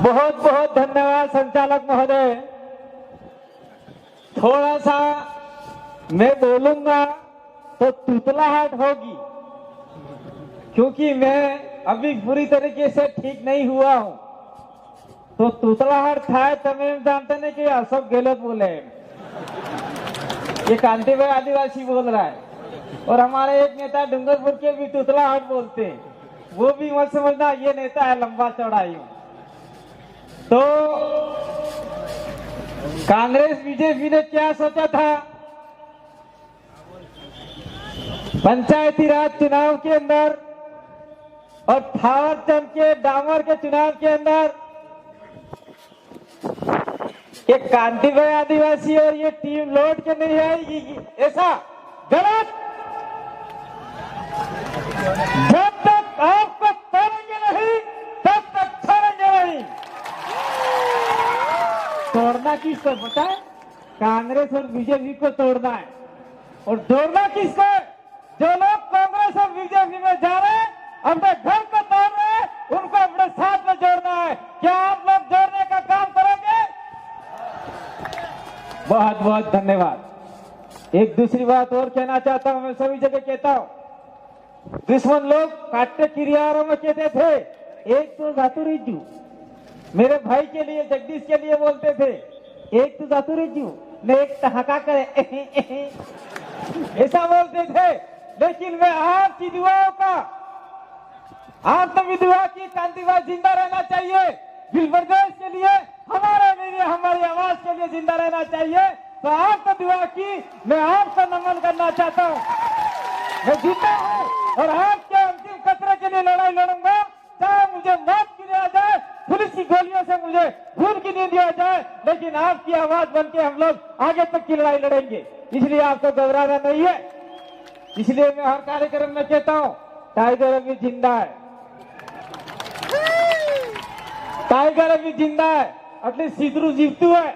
बहुत बहुत धन्यवाद संचालक महोदय। थोड़ा सा मैं बोलूंगा तो तुतलाहट होगी, क्योंकि मैं अभी पूरी तरीके से ठीक नहीं हुआ हूं। तो तुतलाहट था तभी जानते नहीं कि अशोक गहलोत बोले, ये कांति भाई आदिवासी बोल रहा है। और हमारे एक नेता डूंगरपुर के भी तुतलाहट बोलते हैं, वो भी मत समझना ये नेता है लंबा चौड़ाई। तो कांग्रेस बीजेपी ने क्या सोचा था, पंचायती राज चुनाव के अंदर और थावरचंद के डामर के चुनाव के अंदर ये कांति भाई आदिवासी और ये टीम लौट के नहीं आएगी, ऐसा गलत। जब तक आपको तोड़ेंगे नहीं तब तक छोड़ेंगे नहीं। तोड़ना किसको पता है? कांग्रेस और बीजेपी को तोड़ना है। और जोड़ना किसको? जो लोग कांग्रेस और बीजेपी में जा रहे हैं, अपने घर को तोड़ रहे हैं, उनको अपने साथ में जोड़ना है। क्या आप लोग जोड़ने का काम करेंगे? बहुत बहुत धन्यवाद। एक दूसरी बात और कहना चाहता हूं, मैं सभी जगह कहता हूं, दुश्मन लोग काटते क्रियारों में कहते थे एक तो जातुरिजू, मेरे भाई के लिए जगदीश के लिए बोलते थे एक तो जातुरिजू ने एक ठहाका करे ऐसा बोलते थे। लेकिन मैं आपकी दुआओं का, आप तो विधवा की कांतिभाई जिंदा रहना चाहिए, दिल प्रदेश के लिए, हमारे लिए, हमारी आवाज के लिए जिंदा रहना चाहिए। तो आपको दुआ की मैं आपको नमन करना चाहता हूँ। मैं जीता हूँ और आपके अंतिम खतरे के लिए लड़ाई लड़ूंगा, चाहे मुझे मौत की नींद आ जाए, पुलिस की गोलियों से मुझे खून की नींद आ जाए, लेकिन आपकी आवाज बनके हम लोग आगे तक की लड़ाई लड़ेंगे। इसलिए आपको घबराना नहीं है। इसलिए मैं हर कार्यक्रम में कहता हूँ टाइगर अभी जिंदा है, टाइगर अभी जिंदा है, एटलीस्ट सीतरू जीवतू है,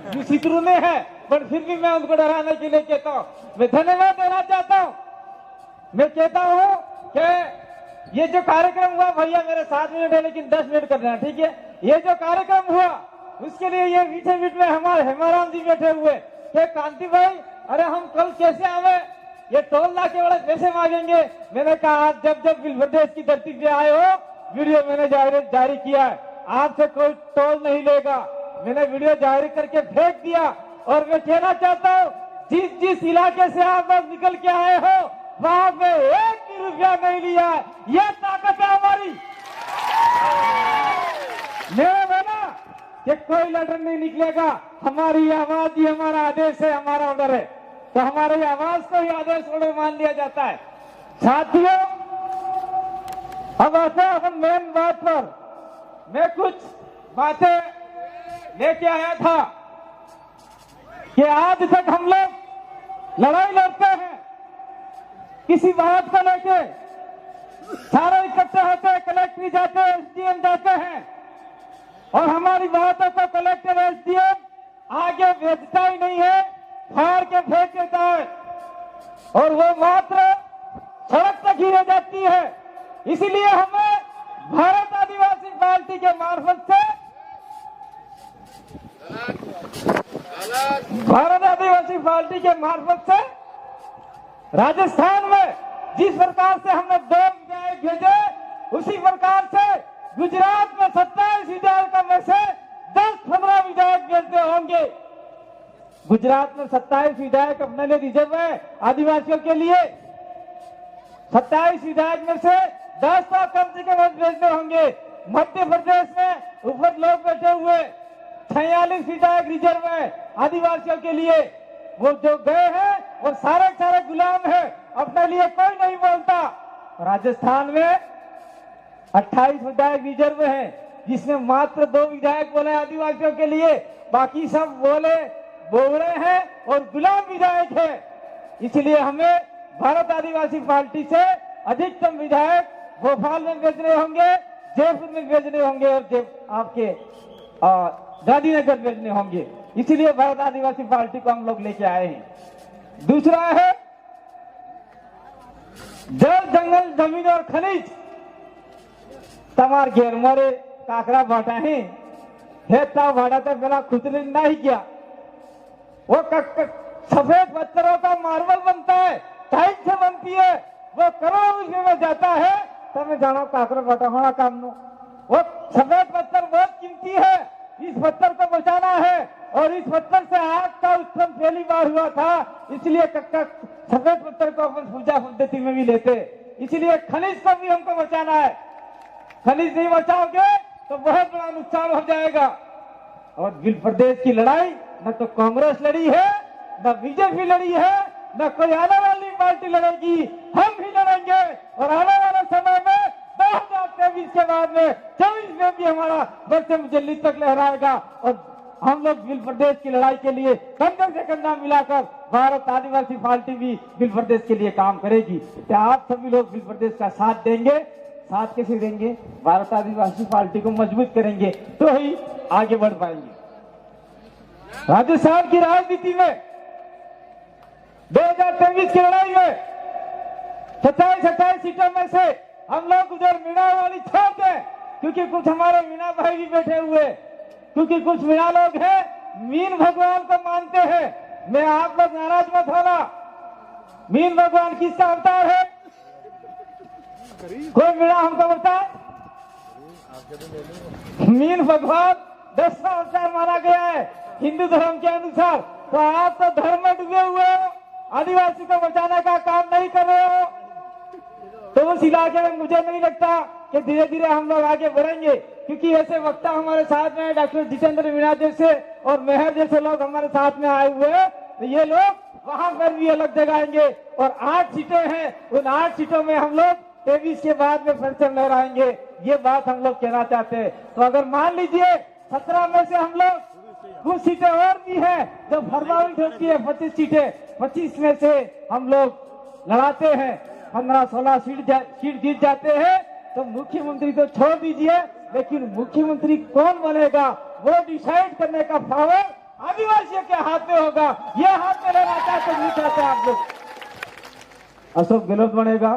जो सीतरू ने है, पर फिर भी मैं उनको डराने के लिए कहता हूँ। मैं धन्यवाद देना चाहता हूँ। मैं कहता हूँ कि ये जो कार्यक्रम हुआ, भैया मेरे 7 मिनट है लेकिन 10 मिनट कर देना, ठीक है? ये जो कार्यक्रम हुआ उसके लिए ये बीच बीच में हमारे हेमाराम जी बैठे हुए कि कांति भाई, अरे हम कल कैसे आवे, ये टोल नाके वाले पैसे मांगेंगे। मैंने कहा आज जब जब प्रदेश की धरती पे आए हो, वीडियो मैंने जारी किया है, आपसे कोई टोल नहीं लेगा। मैंने वीडियो जारी करके फेंक दिया। और मैं कहना चाहता हूँ, जिस जिस इलाके से आप लोग निकल के आए हो वहां पे 1 भी रुपया नहीं लिया। यह ताकत है हमारी। मेरा बोला कि कोई लेटर नहीं निकलेगा, हमारी आवाज ही हमारा आदेश है, हमारा ऑर्डर है, तो हमारी आवाज को ही आदेश ऑर्डर मान लिया जाता है। साथियों, अब आते हैं अपन मेन बात पर। मैं कुछ बातें लेके आया था कि आज तक हम लोग लड़ाई लड़ते हैं किसी बात को लेके, सारे इकट्ठे होते हैं, कलेक्टर जाते हैं, एसडीएम जाते हैं, और हमारी बातों को कलेक्टर एसडीएम आगे भेजता ही नहीं है, फाड़ के फेंक देता है, और वो मात्र सड़क तक ही रह जाती है। इसलिए हमें भारत आदिवासी पार्टी के मार्फत से, भारत आदिवासी पार्टी के मार्फत से राजस्थान में जिस प्रकार से हमने 2 विधायक भेजे, उसी प्रकार से गुजरात में 27 विधायकों में से 10-15 विधायक भेजने होंगे। गुजरात में 27 विधायक अपने लिए रिजर्व है आदिवासियों के लिए। 27 विधायक में से 10 तो कम से कम भेजने होंगे। मध्य प्रदेश में ऊपर लोग बैठे हुए 46 विधायक रिजर्व है आदिवासियों के लिए। वो जो गए हैं वो सारे गुलाम है, अपने लिए कोई नहीं बोलता। राजस्थान में 28 विधायक रिजर्व है, जिसमें मात्र 2 विधायक बोले आदिवासियों के लिए, बाकी सब बोले बोले हैं और गुलाम विधायक है। इसलिए हमें भारत आदिवासी पार्टी से अधिकतम विधायक भोपाल में भेजने होंगे, जयपुर में भेजने होंगे और आपके गांधीनगर भेजने होंगे। इसीलिए भारत आदिवासी पार्टी को हम लोग लेके आए हैं। दूसरा है जल, जंगल, जमीन और खनिज। तमार घेर मोरे काकड़ा भाटा है ता भाड़ा तो पहला खुद ने नहीं किया। वो सफेद पत्थरों का मार्बल बनता है, टाइल से बनती है, वो करोड़ों रुपये में जाता है। तब मैं जानो काकड़ा भाटा होना काम नो। वो सफेद पत्थर बहुत कीमती है, इस पत्थर को बचाना है। और इस पत्थर से आग का उत्पन्न पहली बार हुआ था, इसलिए सफेद पत्थर को अपन पूजा पद्धति में भी लेते। इसलिए खनिज को भी हमको बचाना है। खनिज नहीं बचाओगे तो बहुत बड़ा नुकसान हो जाएगा। और बिल प्रदेश की लड़ाई न तो कांग्रेस लड़ी है, न बीजेपी लड़ी है, न कोई आने वाली पार्टी लड़ेगी, हम भी लड़ेंगे। और आने वाले समय में 2023 के बाद में 24 में भी हमारा बरसे मुजल्ली तक लहराएगा। और हम लोग बिल प्रदेश की लड़ाई के लिए कंधे से कंधा मिलाकर भारत आदिवासी पार्टी भी बिल प्रदेश के लिए काम करेगी। क्या आप सभी लोग बिल प्रदेश का साथ देंगे? साथ कैसे देंगे? भारत आदिवासी पार्टी को मजबूत करेंगे तो ही आगे बढ़ पाएंगे। राजस्थान की राजनीति में 2023 की लड़ाई में 27 सीटों में से हम लोग उधर मीणा वाली छोड़ दें, क्योंकि कुछ हमारे मीणा भाई भी बैठे हुए, क्योंकि कुछ मीणा लोग हैं मीन भगवान को मानते हैं। मैं आप लोग नाराज मत होना। मीन भगवान किसका अवतार है? कोई मीणा हमको बताए? मीन भगवान 10वां अवतार माना गया है हिंदू धर्म के अनुसार। तो आप तो धर्म में डूबे हुए हो, आदिवासी को बचाने का काम नहीं कर रहे हो। तो उस इलाके में मुझे नहीं लगता कि धीरे धीरे हम लोग आगे बढ़ेंगे, क्योंकि ऐसे वक्ता हमारे साथ में डॉक्टर जितेंद्र मीणा जैसे और मेहर जैसे लोग हमारे साथ में आए हुए हैं। तो ये लोग वहां पर भी अलग जगाएंगे। और 8 सीटें हैं, उन 8 सीटों में हम लोग 23 के बाद में परचम लहराएंगे। ये बात हम लोग कहना चाहते हैं। तो अगर मान लीजिए 17 में से हम लोग कुछ सीटें और भी हैं जो फरमाइश होती है 25 सीटें, 25 में से हम लोग लड़ाते हैं, 15-16 सीट जीत जाते हैं, तो मुख्यमंत्री तो छोड़ दीजिए, लेकिन मुख्यमंत्री कौन बनेगा वो डिसाइड करने का पावर आदिवासियों के हाथ में होगा। ये हाथ में लेना चाहते नहीं चाहते आप लोग। अशोक गहलोत बनेगा।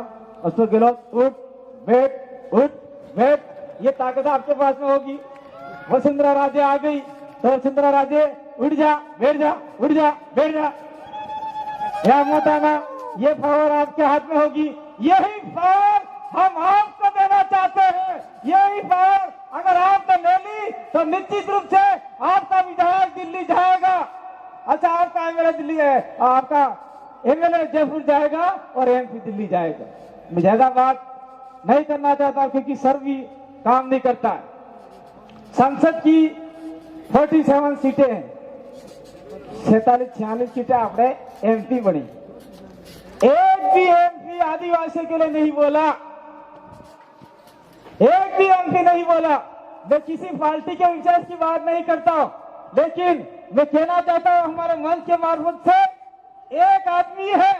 अशोक गहलोत उठ बैठ, ये ताकत आपके पास में होगी। वसुंधरा राजे आ गई तो वसुंधरा राजे उठ जा बैठ जा, उठ जा बैठ जा, या मोटाना, ये पावर आपके हाथ में होगी। यही पावर हम आपको देना चाहते हैं। यही पावर अगर आपने ले ली तो निश्चित रूप से आपका विधायक दिल्ली जाएगा। अच्छा, आपका एमएलए दिल्ली है, आपका एमएलए जयपुर जाएगा और एमपी दिल्ली जाएगा। मैं ज्यादा बात नहीं करना चाहता क्योंकि सर भी काम नहीं करता है। संसद की 47 सीटें हैं, 46-46 सीटें आपने एमपी बनी। एक भी एमपी आदिवासी के लिए नहीं बोला, एक भी एमपी नहीं बोला। मैं किसी पार्टी के विशेष की बात नहीं करता हूं, लेकिन मैं कहना चाहता हूं हमारे मंच के मार्फत से, एक आदमी है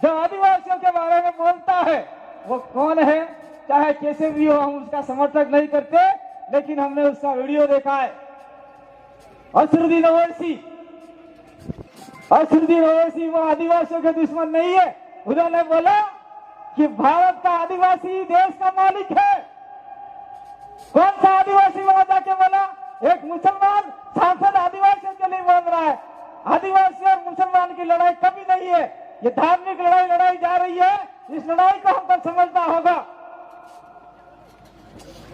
जो आदिवासियों के बारे में बोलता है। वो कौन है? चाहे कैसे भी हो, हम उसका समर्थक नहीं करते, लेकिन हमने उसका वीडियो देखा है। असरुद्दीन ओवैसी, असरुद्दीन ओवैसी वो आदिवासियों के दुश्मन नहीं है। उन्होंने बोला कि भारत का आदिवासी देश का मालिक है। कौन सा आदिवासी वहां जाके बोला? एक मुसलमान सांसद आदिवासियों के लिए बोल रहा है। आदिवासी और मुसलमान की लड़ाई कभी नहीं है, ये धार्मिक लड़ाई लड़ाई जा रही है। इस लड़ाई को हमको समझना होगा।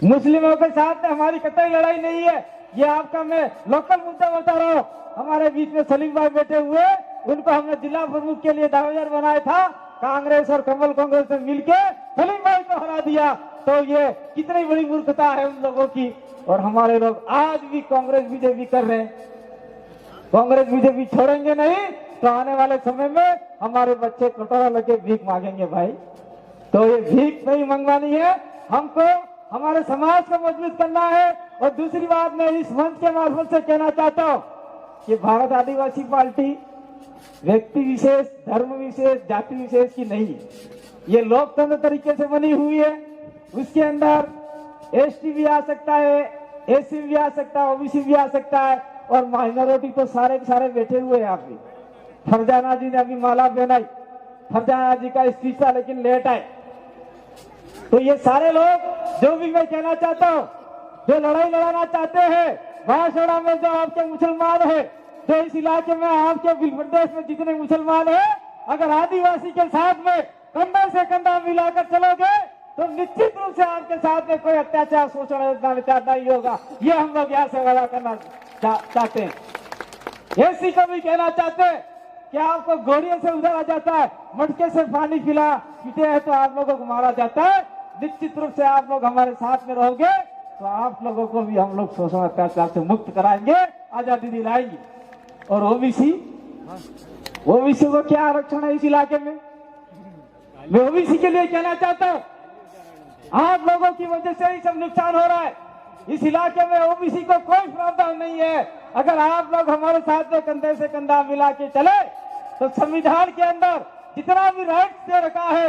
मुस्लिमों के साथ में हमारी कतई लड़ाई नहीं है। ये आपका मैं लोकल मुद्दा बता रहा हूँ। हमारे बीच में सलीम भाई बैठे हुए, उनको हमने जिला प्रमुख के लिए दावेदार बनाया था। कांग्रेस और कमल कांग्रेस ने मिलकर सलीम भाई को हरा दिया। तो ये कितनी बड़ी मूर्खता है उन लोगों की। और हमारे लोग आज भी कांग्रेस बीजेपी कर रहे हैं। कांग्रेस बीजेपी छोड़ेंगे नहीं तो आने वाले समय में हमारे बच्चे कटोरा लेके भीख मांगेंगे भाई। तो ये भीख नहीं मंगवानी है, हमको हमारे समाज को मजबूत करना है। और दूसरी बात मैं इस मंच के मार्फत से कहना चाहता हूँ कि भारत आदिवासी पार्टी व्यक्ति विशेष, धर्म विशेष, जाति विशेष की नहीं है। ये लोकतंत्र तरीके से बनी हुई है। उसके अंदर एसटी भी आ सकता है, एससी भी आ सकता है, ओबीसी भी आ सकता है, और माइनॉरिटी तो सारे के सारे बैठे हुए हैं। यहाँ पे फरजाना जी ने अभी माला पहनाई, फरजाना जी का स्पीच था लेकिन लेट आए। तो ये सारे लोग जो भी मैं कहना चाहता हूँ, जो लड़ाई लड़ाना चाहते हैं बांसवाड़ा में, जो आपके मुसलमान है, जो इस इलाके में आपके प्रदेश में जितने मुसलमान है, अगर आदिवासी के साथ में कंधा से कंधा मिलाकर चलोगे तो निश्चित रूप से आपके साथ में कोई अत्याचार शोषण नहीं होगा। ये हम लोग यहाँ से वादा करना चाहते हैं। ऐसी को भी कहना चाहते हैं कि आपको घोड़ियों से उधरा जाता है, मटके से पानी पीते हैं तो आप लोगों को मारा जाता है। निश्चित रूप से आप लोग हमारे साथ में रहोगे तो आप लोगों को भी हम लोग शोषण अत्याचार से मुक्त कराएंगे, आजादी दिलाएंगे। और ओबीसी को क्या आरक्षण है इस इलाके में? मैं ओबीसी के लिए कहना चाहता हूँ, आप लोगों की वजह से ही सब नुकसान हो रहा है। इस इलाके में ओबीसी को कोई प्रावधान नहीं है। अगर आप लोग हमारे साथ में कंधे से कंधा मिला के चले तो संविधान के अंदर जितना भी राइट्स दे रखा है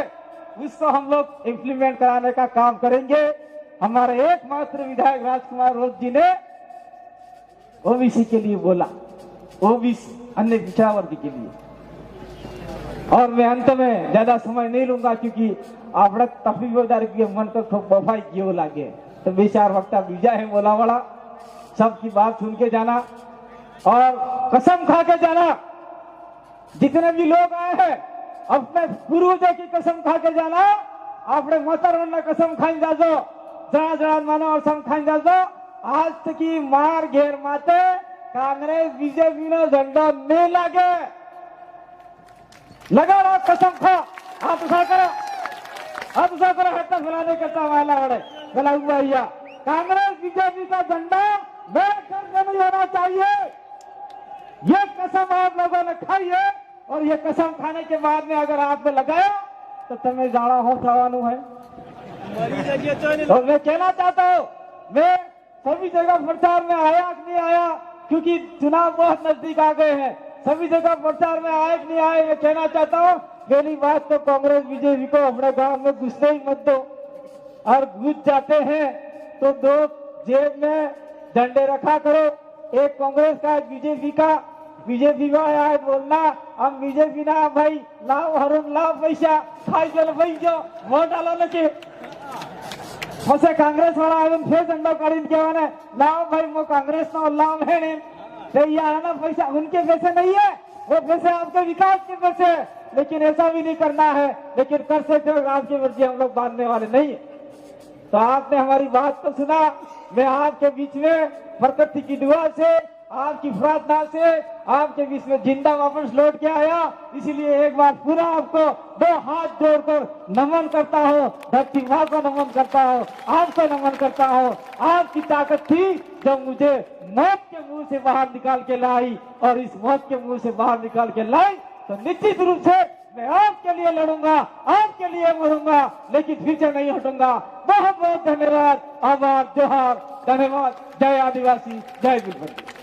उसको हम लोग इम्प्लीमेंट कराने का काम करेंगे। हमारे एकमात्र विधायक राजकुमार रोज जी ने ओबीसी के लिए बोला, ओबीसी अन्य पिछड़ा वर्ग के लिए। और मैं अंत में ज्यादा समय नहीं लूंगा क्योंकि आप तफरीक मन को बफाई किए लागे तो बेचार वक्ता बीजा है बोला वाला, सबकी बात सुन के जाना और कसम खा के जाना। जितने भी लोग आए हैं अपने पूर्वजों की कसम खा के जाना, अपने मतदार कसम खाई जाजो, जरा जरा मानो और सम खाई जाजो। आज तक की मार घेर माते कांग्रेस बीजेपी ने झंडा नहीं लागे, लगा रहा कसम खा। आप उसा करो हाथ फैलाने करता वाला बड़े गला हुआ या कांग्रेस बीजेपी का झंडा नहीं होना चाहिए। ये कसम आप लोगों ने खाई है और ये कसम खाने के बाद में अगर आपने लगाया तो तुम्हें जाना हो थवानु है। तो मैं कहना चाहता हूँ, मैं सभी जगह प्रचार में आया कि नहीं आया, क्योंकि चुनाव बहुत नजदीक आ गए हैं, सभी जगह प्रचार में आए कि नहीं आए, मैं कहना चाहता हूँ पहली बात तो कांग्रेस बीजेपी को अपने गांव में घुसने ही मत दो। और घुस जाते हैं तो दो जेब में झंडे रखा करो, एक कांग्रेस का एक बीजेपी का। बीजेपी का आए बोलना हम बीजेपी ना भाई लाओ हरुण लाओ पैसा खाई चलो भाई जो वोट डालो न के फसे कांग्रेस वाला आए फिर झंडा काढ़ी के लाओ भाई वो कांग्रेस ना लाओ है ना पैसा उनके पैसे नहीं है, वो पैसे आपके विकास के पैसे है। लेकिन ऐसा भी नहीं करना है, लेकिन कर सकते हो आपकी मर्जी हम लोग बांधने वाले नहीं है। तो आपने हमारी बात तो सुना, मैं आपके बीच में प्रकृति की दुआ से आपकी प्रार्थना से आपके बीच में जिंदा वापस लौट के आया। इसीलिए एक बार पूरा आपको दो हाथ जोड़कर नमन करता हूँ, धरती माँ को नमन करता हूँ, आपको नमन करता हूँ। आपकी ताकत थी जो मुझे मौत के मुंह से बाहर निकाल के लाई, और इस मौत के मुंह से बाहर निकाल के लाई तो निश्चित रूप से मैं आपके लिए लड़ूंगा, आपके लिए मरूंगा, लेकिन पीछे नहीं हटूंगा। बहुत बहुत धन्यवाद, आभार, जोहार, धन्यवाद। जय आदिवासी, जय बिलबंदी।